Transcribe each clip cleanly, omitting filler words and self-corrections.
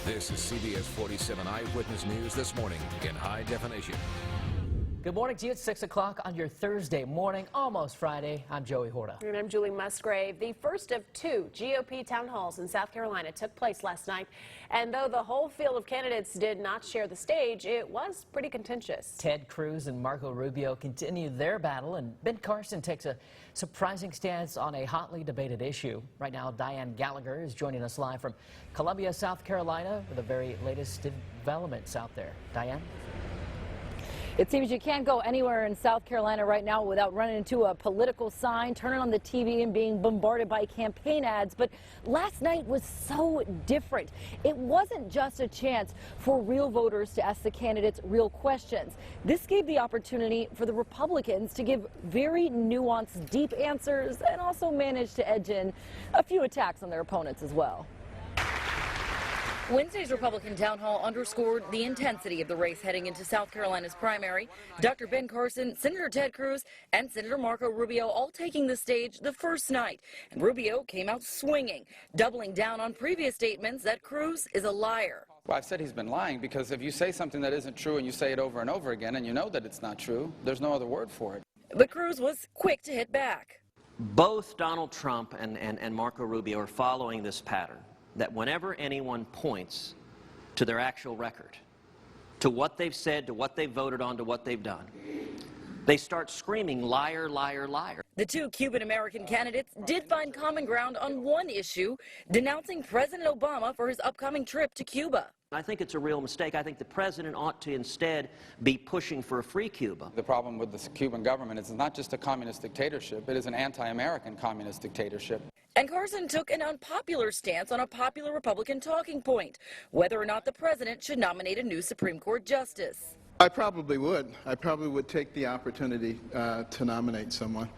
This is CBS 47 Eyewitness News this morning in high definition. Good morning to you. It's 6 o'clock on your Thursday morning, almost Friday. I'm Joey Horta. And I'm Julie Musgrave. The first of two GOP town halls in South Carolina took place last night. And though the whole field of candidates did not share the stage, it was pretty contentious. Ted Cruz and Marco Rubio continue their battle, and Ben Carson takes a surprising stance on a hotly debated issue. Right now, Diane Gallagher is joining us live from Columbia, South Carolina, with the very latest developments out there. Diane? It seems you can't go anywhere in South Carolina right now without running into a political sign, turning on the TV and being bombarded by campaign ads. But last night was so different. It wasn't just a chance for real voters to ask the candidates real questions. This gave the opportunity for the Republicans to give very nuanced, deep answers and also manage to edge in a few attacks on their opponents as well. Wednesday's Republican town hall underscored the intensity of the race heading into South Carolina's primary. Dr. Ben Carson, Senator Ted Cruz, and Senator Marco Rubio all taking the stage the first night. And Rubio came out swinging, doubling down on previous statements that Cruz is a liar. Well, I've said he's been lying because if you say something that isn't true and you say it over and over again and you know that it's not true, there's no other word for it. But Cruz was quick to hit back. Both Donald Trump and Marco Rubio are following this pattern, that whenever anyone points to their actual record, to what they've said, to what they've voted on, to what they've done, they start screaming, liar, liar, liar. The two Cuban-American candidates did find common ground on one issue, denouncing President Obama for his upcoming trip to Cuba. I think it's a real mistake. I think the president ought to instead be pushing for a free Cuba. The problem with the Cuban government is it's not just a communist dictatorship, it is an anti-American communist dictatorship. And Carson took an unpopular stance on a popular Republican talking point, whether or not the president should nominate a new Supreme Court justice. I probably would. I probably would take the opportunity to nominate someone.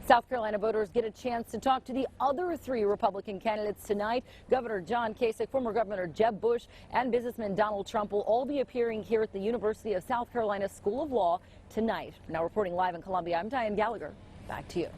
South Carolina voters get a chance to talk to the other three Republican candidates tonight. Governor John Kasich, former Governor Jeb Bush, and businessman Donald Trump will all be appearing here at the University of South Carolina School of Law tonight. Now reporting live in Columbia, I'm Diane Gallagher. Back to you.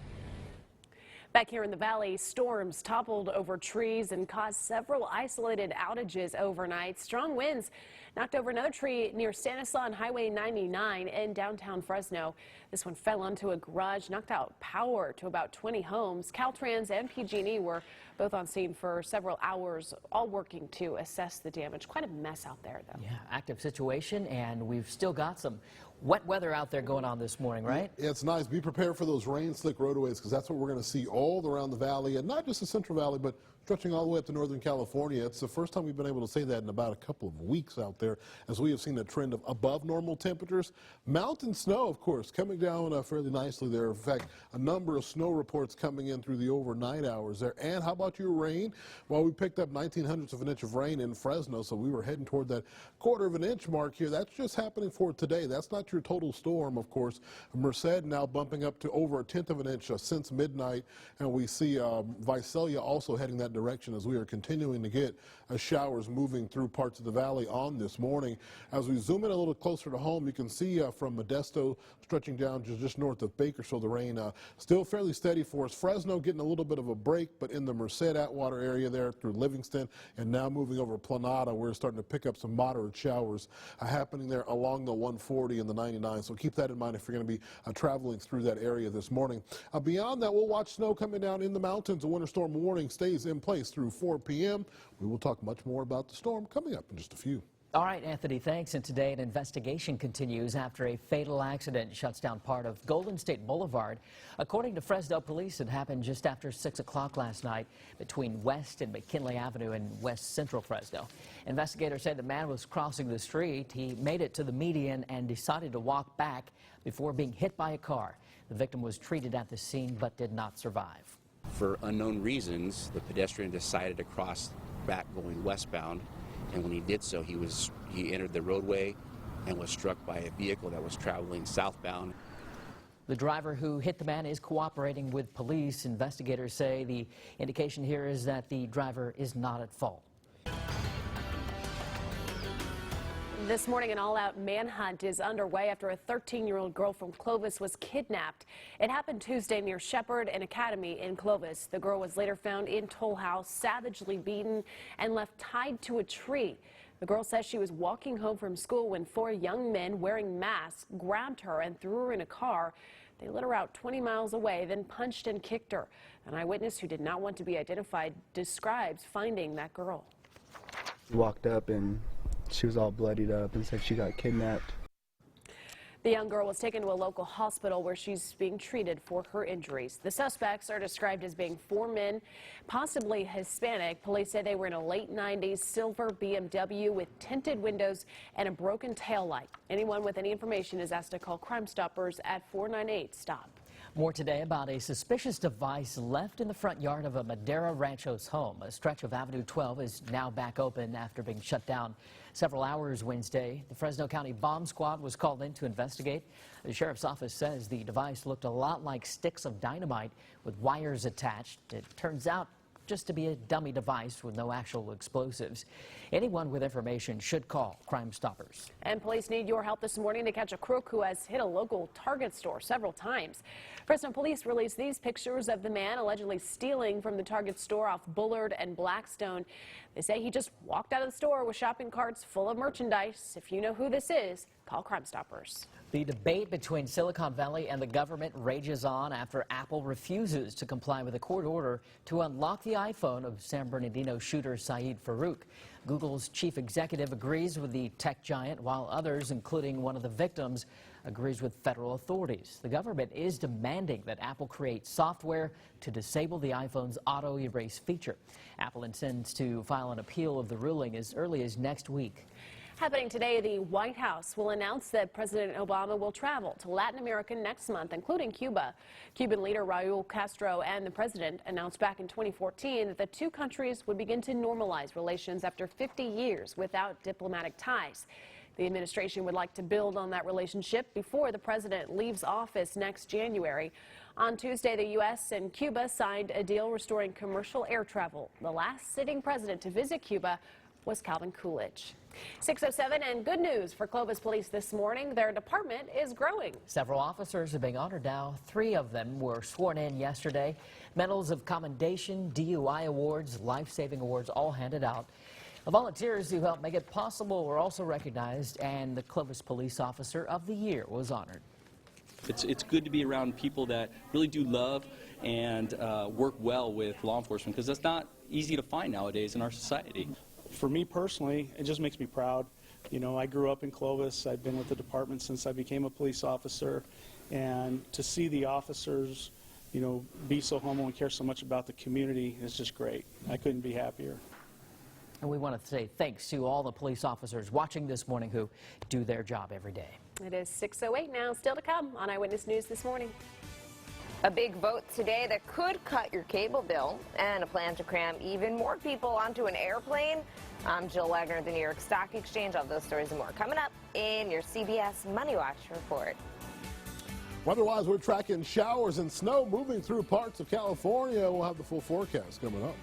Back here in the valley, storms toppled over trees and caused several isolated outages overnight. Strong winds knocked over another tree near Stanislaus on Highway 99 in downtown Fresno. This one fell onto a garage, knocked out power to about 20 homes. Caltrans and PG&E were both on scene for several hours, all working to assess the damage. Quite a mess out there, though. Yeah, active situation, and we've still got some wet weather out there going on this morning, right? Yeah, it's nice. Be prepared for those rain slick roadways, because that's what we're going to see all around the valley, and not just the Central Valley, but stretching all the way up to Northern California. It's the first time we've been able to say that in about a couple of weeks out there, as we have seen a trend of above normal temperatures. Mountain snow, of course, coming down fairly nicely there. In fact, a number of snow reports coming in through the overnight hours there. And how about your rain? Well, we picked up 0.19 of an inch of rain in Fresno, so we were heading toward that 1/4 of an inch mark here. That's just happening for today. That's not your total storm, of course. Merced now bumping up to over 1/10 of an inch since midnight, and we see Visalia also heading that direction as we are continuing to get showers moving through parts of the valley on this morning. As we zoom in a little closer to home, you can see from Modesto stretching down just north of Bakersfield, the rain still fairly steady for us. Fresno getting a little bit of a break, but in the Merced Atwater area there through Livingston and now moving over Planada, we're starting to pick up some moderate showers happening there along the 140 and the 99. So keep that in mind if you're going to be traveling through that area this morning. Beyond that, we'll watch snow coming down in the mountains. A winter storm warning stays in place through 4 p.m. We will talk much more about the storm coming up in just a few. All right, Anthony, thanks. And today an investigation continues after a fatal accident shuts down part of Golden State Boulevard. According to Fresno police, it happened just after 6 o'clock last night between West and McKinley Avenue in West Central Fresno. Investigators said the man was crossing the street. He made it to the median and decided to walk back before being hit by a car. The victim was treated at the scene but did not survive. For unknown reasons, the pedestrian decided to cross back going westbound, and when he did so, he entered the roadway and was struck by a vehicle that was traveling southbound. The driver who hit the man is cooperating with police. Investigators say the indication here is that the driver is not at fault. This morning, an all-out manhunt is underway after a 13-year-old girl from Clovis was kidnapped. It happened Tuesday near Shepherd and Academy in Clovis. The girl was later found in Toll House, savagely beaten and left tied to a tree. The girl says she was walking home from school when 4 young men wearing masks grabbed her and threw her in a car. They let her out 20 miles away, then punched and kicked her. An eyewitness who did not want to be identified describes finding that girl. We walked up and she was all bloodied up and said she got kidnapped. The young girl was taken to a local hospital where she's being treated for her injuries. The suspects are described as being 4 men, possibly Hispanic. Police say they were in a late 90s silver BMW with tinted windows and a broken taillight. Anyone with any information is asked to call Crime Stoppers at 498-STOP. More today about a suspicious device left in the front yard of a Madera Rancho's home. A stretch of Avenue 12 is now back open after being shut down several hours Wednesday. The Fresno County Bomb Squad was called in to investigate. The sheriff's office says the device looked a lot like sticks of dynamite with wires attached. It turns out just to be a dummy device with no actual explosives. Anyone with information should call Crime Stoppers. And police need your help this morning to catch a crook who has hit a local Target store several times. Fresno police released these pictures of the man allegedly stealing from the Target store off Bullard and Blackstone. They say he just walked out of the store with shopping carts full of merchandise. If you know who this is, call Crime Stoppers. The debate between Silicon Valley and the government rages on after Apple refuses to comply with a court order to unlock the iPhone of San Bernardino shooter Saeed Farouk. Google's chief executive agrees with the tech giant, while others, including one of the victims, agrees with federal authorities. The government is demanding that Apple create software to disable the iPhone's auto erase feature. Apple intends to file an appeal of the ruling as early as next week. Happening today, the White House will announce that President Obama will travel to Latin America next month, including Cuba. Cuban leader Raul Castro and the president announced back in 2014 that the two countries would begin to normalize relations after 50 years without diplomatic ties. The administration would like to build on that relationship before the president leaves office next January. On Tuesday, the U.S. and Cuba signed a deal restoring commercial air travel. The last sitting president to visit Cuba was Calvin Coolidge. 6:07 and good news for Clovis Police this morning. Their department is growing. Several officers are being honored now. 3 of them were sworn in yesterday. Medals of commendation, DUI awards, life-saving awards all handed out. The volunteers who helped make it possible were also recognized, and the Clovis Police Officer of the Year was honored. It's good to be around people that really do love and work well with law enforcement, because that's not easy to find nowadays in our society. For me personally, it just makes me proud. You know, I grew up in Clovis. I've been with the department since I became a police officer. And to see the officers, you know, be so humble and care so much about the community is just great. I couldn't be happier. And we want to say thanks to all the police officers watching this morning who do their job every day. It is 6:08 now. Still to come on Eyewitness News this morning. A big vote today that could cut your cable bill, and a plan to cram even more people onto an airplane. I'm Jill Wagner, the New York Stock Exchange. All those stories and more coming up in your CBS Money Watch report. Weather-wise, we're tracking showers and snow moving through parts of California. We'll have the full forecast coming up.